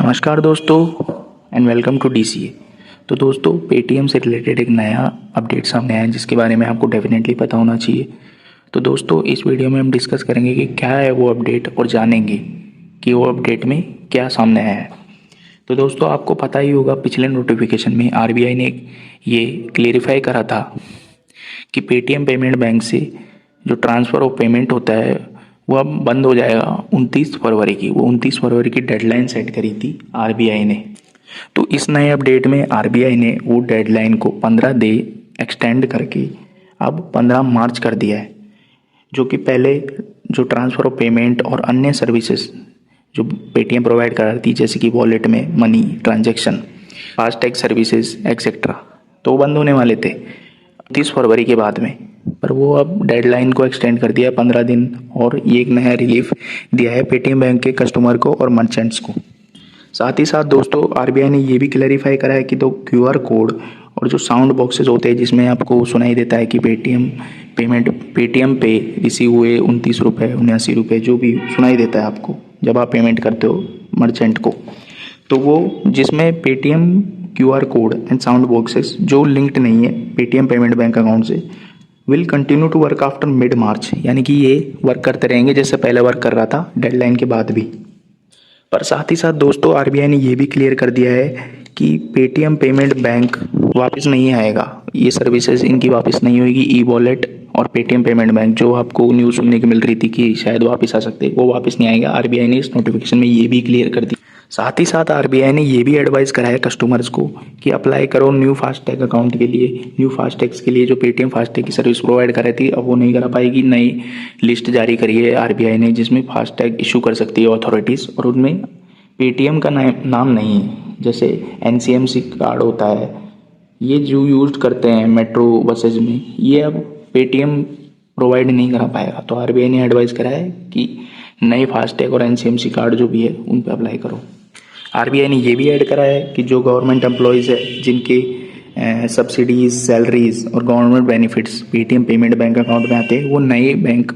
नमस्कार दोस्तों and welcome to DCA। तो दोस्तों पेटीएम से रिलेटेड एक नया अपडेट सामने आया है जिसके बारे में आपको डेफिनेटली पता होना चाहिए। तो दोस्तों इस वीडियो में हम डिस्कस करेंगे कि क्या है वो अपडेट और जानेंगे कि वो अपडेट में क्या सामने आया है। तो दोस्तों आपको पता ही होगा पिछले नोटिफिकेशन में RBI ने ये क्लेरिफाई करा था कि पेटीएम पेमेंट बैंक से जो ट्रांसफ़र ऑफ पेमेंट होता है वो अब बंद हो जाएगा 29 फरवरी की। वो 29 फरवरी की डेडलाइन सेट करी थी RBI ने। तो इस नए अपडेट में RBI ने वो डेडलाइन को 15 डे एक्सटेंड करके अब 15 मार्च कर दिया है। जो कि पहले जो ट्रांसफ़र ऑफ पेमेंट और अन्य सर्विसेज जो पेटीएम प्रोवाइड कराती जैसे कि वॉलेट में money transaction, FASTag services etcetera, तो बंद होने वाले थे 30 फरवरी के बाद में, पर वो अब डेडलाइन को एक्सटेंड कर दिया 15 दिन। और ये एक नया रिलीफ दिया है पेटीएम बैंक के कस्टमर को और मर्चेंट्स को। साथ ही साथ दोस्तों RBI ने ये भी क्लैरिफाई करा है कि तो QR कोड और जो साउंड बॉक्सेस होते हैं जिसमें आपको सुनाई देता है कि पेटीएम पे रिसीव हुए 29 रुपये 79 रुपये, जो भी सुनाई देता है आपको जब आप पेमेंट करते हो मर्चेंट को, तो वो जिसमें Paytm QR code and sound boxes जो लिंक्ड नहीं है पेटीएम पेमेंट बैंक अकाउंट से will continue to work after mid March, यानी कि ये वर्क करते रहेंगे जैसे पहले वर्क कर रहा था डेडलाइन के बाद भी। पर साथ ही साथ दोस्तों RBI ने ये भी क्लियर कर दिया है कि पेटीएम पेमेंट बैंक वापस नहीं आएगा, ये सर्विसेज इनकी वापस नहीं होगी। ई वॉलेट और पेटीएम पेमेंट बैंक जो आपको न्यूज़ सुनने की मिल रही थी कि शायद वापस आ सकते, वो वापस नहीं आएगा। RBI ने इस नोटिफिकेशन में ये भी क्लियर कर दिया। साथ ही साथ RBI ने ये भी एडवाइस करा है कस्टमर्स को कि अप्लाई करो न्यू फास्टैग अकाउंट के लिए, न्यू फास्टैग्स के लिए जो पेटीएम फास्टैग की सर्विस प्रोवाइड कर रही थी अब वो नहीं करा पाएगी। नई लिस्ट जारी करी है RBI ने जिसमें फास्टैग इशू कर सकती है अथॉरिटीज़, और उनमें पेटीएम का नाम नहीं है। जैसे NCMC कार्ड होता है, ये जो यूज करते हैं मेट्रो बसेज में, ये अब पेटीएम प्रोवाइड नहीं करा पाएगा। तो RBI ने एडवाइस करा है कि नए फास्टैग और NCMC कार्ड जो भी है उन पर अप्लाई करो। RBI ने ये भी ऐड करा है कि जो गवर्नमेंट एम्प्लॉयज़ है जिनके सब्सिडीज, सैलरीज और government benefits Paytm payment bank account में आते हैं वो नए बैंक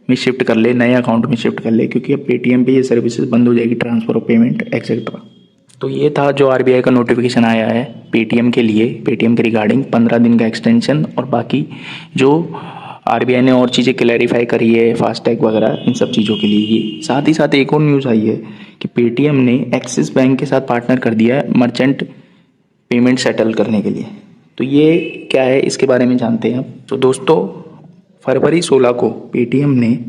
में शिफ्ट कर ले, नए अकाउंट में शिफ्ट कर ले, क्योंकि अब पेटीएम पे ये सर्विसेज बंद हो जाएगी, ट्रांसफ़र ऑफ पेमेंट एक्सेट्रा। तो ये था जो RBI का नोटिफिकेशन आया है पेटीएम के लिए, पेटीएम के रिगार्डिंग 15 दिन का एक्सटेंशन, और बाकी जो RBI ने और चीज़ें क्लैरिफाई करी है फास्टैग वगैरह इन सब चीज़ों के लिए ये। साथ ही साथ एक और न्यूज़ आई है कि पेटीएम ने एक्सिस बैंक के साथ पार्टनर कर दिया है मर्चेंट पेमेंट सेटल करने के लिए। तो ये क्या है इसके बारे में जानते हैं अब। तो दोस्तों फरवरी 16 को पेटीएम ने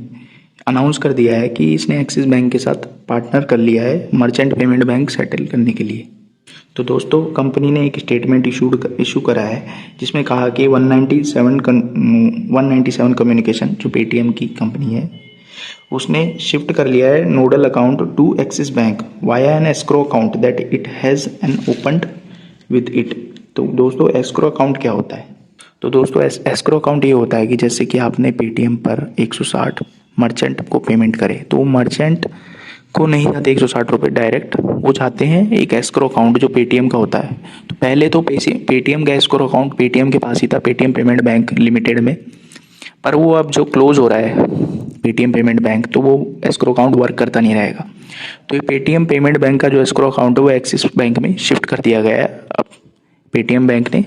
अनाउंस कर दिया है कि इसने एक्सिस बैंक के साथ पार्टनर कर लिया है मर्चेंट पेमेंट बैंक सेटल करने के लिए। तो दोस्तों कंपनी ने एक स्टेटमेंट इशू करा है जिसमें कहा कि 197 कम्युनिकेशन जो पेटीएम की कंपनी है उसने शिफ्ट कर लिया है nodal account to Axis bank via an escrow account that it has an opened with it. तो दोस्तों एस्क्रो अकाउंट क्या होता है? तो दोस्तों एस्क्रो अकाउंट ये होता है कि जैसे कि आपने पेटीएम पर 160 मर्चेंट को पेमेंट करे तो मर्चेंट को नहीं जाते 160 रुपये डायरेक्ट, वो चाहते हैं एक एस्क्रो अकाउंट जो पेटीएम का होता है। तो पहले तो पेटीएम का एस्क्रो अकाउंट पेटीएम के पास ही था, पेटीएम पेमेंट बैंक लिमिटेड में, पर वो अब जो क्लोज हो रहा है पेटीएम पेमेंट बैंक तो वो एस्क्रो अकाउंट वर्क करता नहीं रहेगा। तो ये पेटीएम पेमेंट बैंक का जो एस्क्रो अकाउंट है वो एक्सिस बैंक में शिफ्ट कर दिया गया है। अब पेटीएम बैंक ने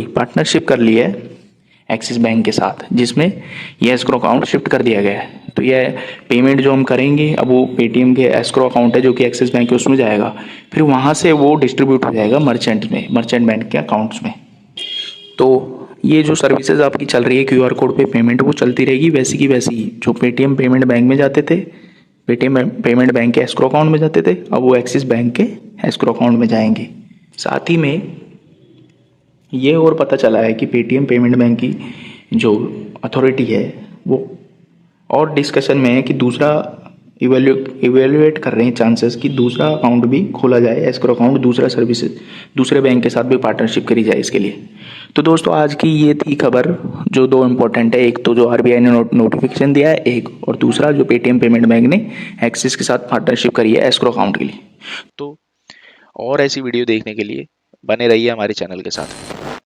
पार्टनरशिप कर ली है एक्सिस बैंक के साथ जिसमें ये एस्क्रो अकाउंट शिफ्ट कर दिया गया है। तो ये पेमेंट जो हम करेंगे अब वो पेटीएम के एस्क्रो अकाउंट है जो कि एक्सिस बैंक के उसमें जाएगा, फिर वहाँ से वो डिस्ट्रीब्यूट हो जाएगा मर्चेंट बैंक के अकाउंट्स में। तो ये जो सर्विसेज आपकी चल रही है QR कोड पे पेमेंट वो चलती रहेगी वैसी की वैसी ही। जो पेटीएम पेमेंट बैंक में जाते थे, पेटीएम पेमेंट बैंक के एस्क्रो अकाउंट में जाते थे, अब वो एक्सिस बैंक के एस्क्रो अकाउंट में जाएंगे। साथ ही में ये और पता चला है कि पेटीएम पेमेंट बैंक की जो अथॉरिटी है वो और डिस्कशन में है कि दूसरा इवेल्युएट कर रहे हैं चांसेस कि दूसरा अकाउंट भी खोला जाए, एस्क्रो अकाउंट दूसरा सर्विसेज दूसरे बैंक के साथ भी पार्टनरशिप करी जाए इसके लिए। तो दोस्तों आज की ये थी खबर जो दो इम्पोर्टेंट है, एक तो जो RBI ने नोटिफिकेशन दिया है एक, और दूसरा जो पेटीएम पेमेंट बैंक ने एक्सिस के साथ पार्टनरशिप करी है एस्क्रो अकाउंट के लिए। तो और ऐसी वीडियो देखने के लिए बने रहिए हमारे चैनल के साथ।